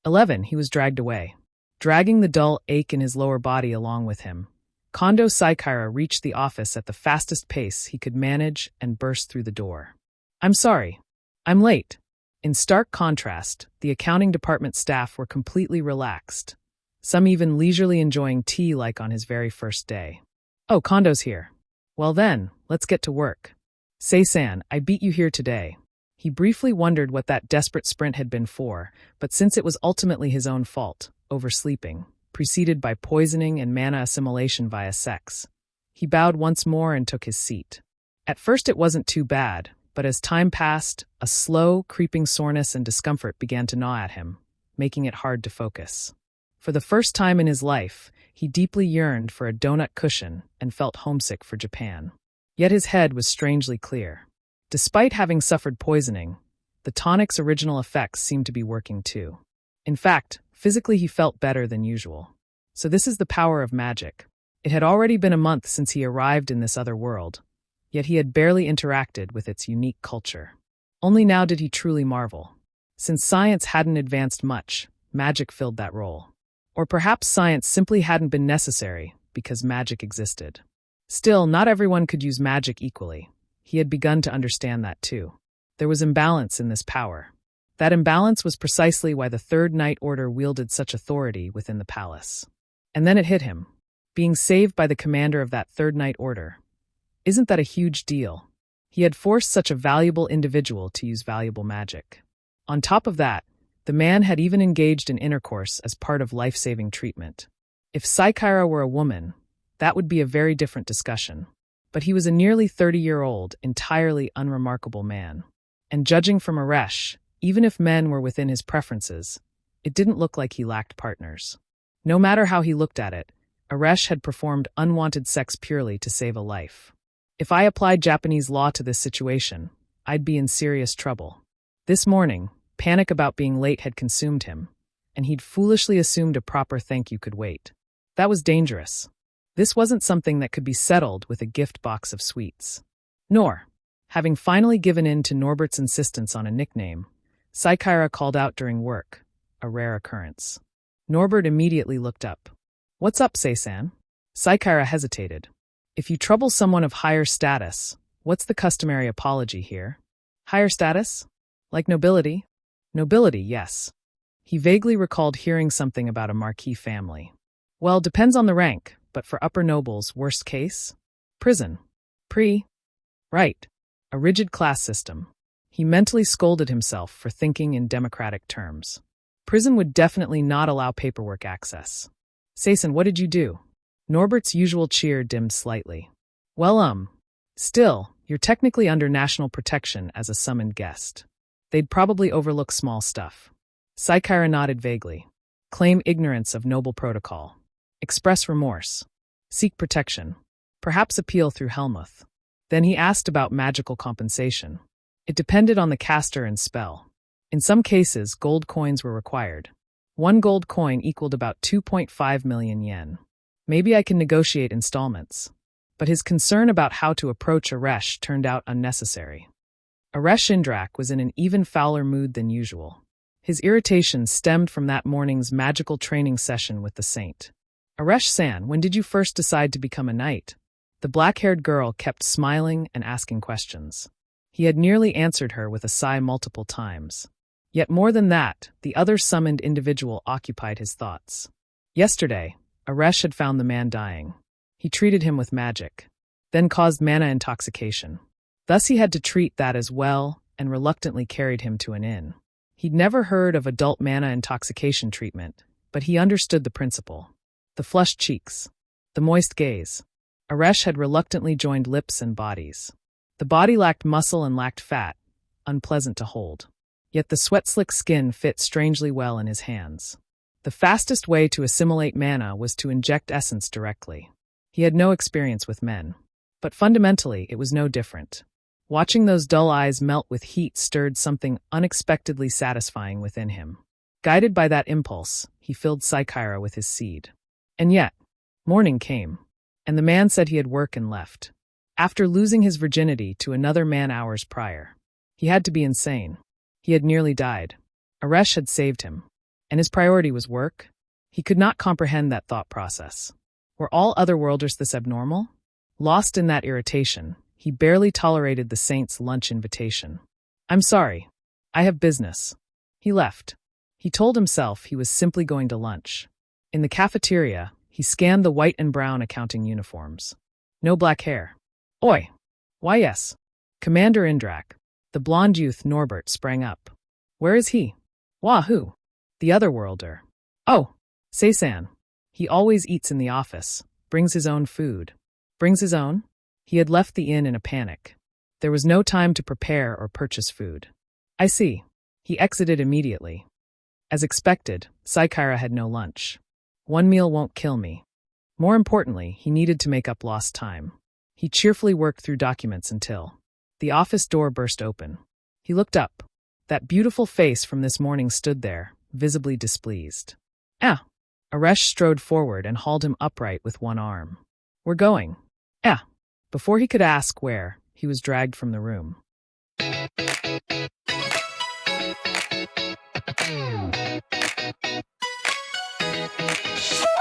11. He was dragged away, dragging the dull ache in his lower body along with him. Kondo Saikara reached the office at the fastest pace he could manage and burst through the door. "I'm sorry. I'm late." In stark contrast, the accounting department staff were completely relaxed, some even leisurely enjoying tea like on his very first day. "Oh, Kondo's here. Well then, let's get to work. Sei-san, I beat you here today." He briefly wondered what that desperate sprint had been for, but since it was ultimately his own fault, oversleeping, preceded by poisoning and mana assimilation via sex, he bowed once more and took his seat. At first it wasn't too bad, but as time passed, a slow, creeping soreness and discomfort began to gnaw at him, making it hard to focus. For the first time in his life, he deeply yearned for a donut cushion and felt homesick for Japan. Yet his head was strangely clear. Despite having suffered poisoning, the tonic's original effects seemed to be working too. In fact, physically he felt better than usual. So this is the power of magic. It had already been a month since he arrived in this other world, yet he had barely interacted with its unique culture. Only now did he truly marvel. Since science hadn't advanced much, magic filled that role. Or perhaps science simply hadn't been necessary because magic existed. Still, not everyone could use magic equally. He had begun to understand that too. There was imbalance in this power. That imbalance was precisely why the Third Night Order wielded such authority within the palace. And then it hit him. Being saved by the commander of that Third Night Order. Isn't that a huge deal? He had forced such a valuable individual to use valuable magic. On top of that, the man had even engaged in intercourse as part of life-saving treatment. If Saikara were a woman, that would be a very different discussion. But he was a nearly 30-year-old, entirely unremarkable man. And judging from Aresh, even if men were within his preferences, it didn't look like he lacked partners. No matter how he looked at it, Aresh had performed unwanted sex purely to save a life. If I applied Japanese law to this situation, I'd be in serious trouble. This morning, panic about being late had consumed him, and he'd foolishly assumed a proper thank you could wait. That was dangerous. This wasn't something that could be settled with a gift box of sweets. Nor, having finally given in to Norbert's insistence on a nickname, Saikara called out during work, a rare occurrence. Norbert immediately looked up. "What's up, Sei-san?" Saikara hesitated. "If you trouble someone of higher status, what's the customary apology here?" "Higher status? Like nobility?" "Nobility, yes." He vaguely recalled hearing something about a marquis family. "Well, depends on the rank, but for upper nobles, worst case? Prison. Right. A rigid class system." He mentally scolded himself for thinking in democratic terms. Prison would definitely not allow paperwork access. "Sei-san, what did you do?" Norbert's usual cheer dimmed slightly. "Well, still, you're technically under national protection as a summoned guest. They'd probably overlook small stuff." Saikara nodded vaguely. "Claim ignorance of noble protocol. Express remorse. Seek protection. Perhaps appeal through Helmuth." Then he asked about magical compensation. It depended on the caster and spell. In some cases, gold coins were required. 1 gold coin equaled about 2.5 million yen. "Maybe I can negotiate installments." But his concern about how to approach Aresh turned out unnecessary. Aresh Indrak was in an even fouler mood than usual. His irritation stemmed from that morning's magical training session with the saint. "Aresh-san, when did you first decide to become a knight?" The black-haired girl kept smiling and asking questions. He had nearly answered her with a sigh multiple times. Yet more than that, the other summoned individual occupied his thoughts. Yesterday, Aresh had found the man dying. He treated him with magic, then caused mana intoxication. Thus he had to treat that as well and reluctantly carried him to an inn. He'd never heard of adult mana intoxication treatment, but he understood the principle. The flushed cheeks, the moist gaze. Aresh had reluctantly joined lips and bodies. The body lacked muscle and lacked fat, unpleasant to hold. Yet the sweat-slick skin fit strangely well in his hands. The fastest way to assimilate mana was to inject essence directly. He had no experience with men. But fundamentally, it was no different. Watching those dull eyes melt with heat stirred something unexpectedly satisfying within him. Guided by that impulse, he filled Saikara with his seed. And yet, morning came, and the man said he had work and left. After losing his virginity to another man hours prior. He had to be insane. He had nearly died. Aresh had saved him. and his priority was work? He could not comprehend that thought process. Were all otherworlders this abnormal? Lost in that irritation, he barely tolerated the saint's lunch invitation. I'm sorry. I have business. He left. He told himself he was simply going to lunch. In the cafeteria, he scanned the white and brown accounting uniforms. No black hair. Oi! Why yes. Commander Indrak. The blond youth Norbert sprang up. Where is he? Wahoo! The otherworlder. Oh, Seisan. He always eats in the office, brings his own food. Brings his own? He had left the inn in a panic. There was no time to prepare or purchase food. I see. He exited immediately. As expected, Saikaira had no lunch. One meal won't kill me. More importantly, he needed to make up lost time. He cheerfully worked through documents until the office door burst open. He looked up. That beautiful face from this morning stood there, visibly displeased. Ah! Aresh strode forward and hauled him upright with one arm. We're going. Ah! Before he could ask where, he was dragged from the room.